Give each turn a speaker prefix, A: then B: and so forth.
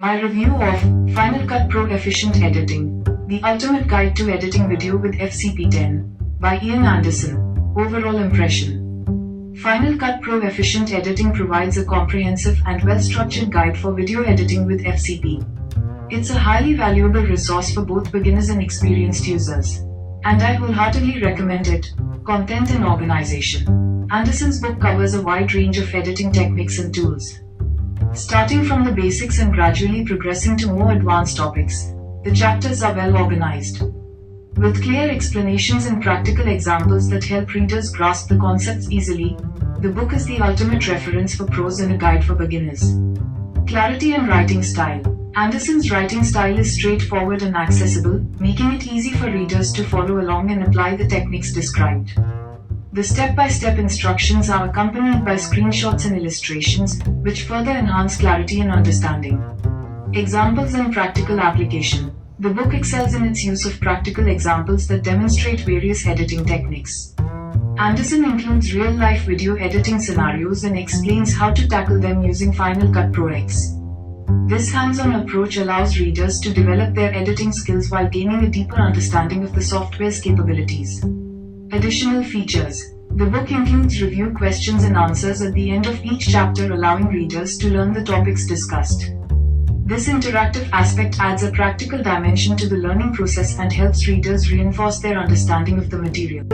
A: My review of Final Cut Pro Efficient Editing, The Ultimate Guide to Editing Video with FCP10 by Iain Anderson. Overall impression. Final Cut Pro Efficient Editing provides a comprehensive and well-structured guide for video editing with FCP. It's a highly valuable resource for both beginners and experienced users, and I wholeheartedly recommend it. Content and organization. Anderson's book covers a wide range of editing techniques and tools, starting from the basics and gradually progressing to more advanced topics. The chapters are well organized, with clear explanations and practical examples that help readers grasp the concepts easily. The book is the ultimate reference for pros and a guide for beginners. Clarity and writing style. Anderson's writing style is straightforward and accessible, making it easy for readers to follow along and apply the techniques described. The step-by-step instructions are accompanied by screenshots and illustrations, which further enhance clarity and understanding. Examples and practical application. The book excels in its use of practical examples that demonstrate various editing techniques. Anderson includes real-life video editing scenarios and explains how to tackle them using Final Cut Pro X. This hands-on approach allows readers to develop their editing skills while gaining a deeper understanding of the software's capabilities. Additional features. The book includes review questions and answers at the end of each chapter, allowing readers to learn the topics discussed. This interactive aspect adds a practical dimension to the learning process and helps readers reinforce their understanding of the material.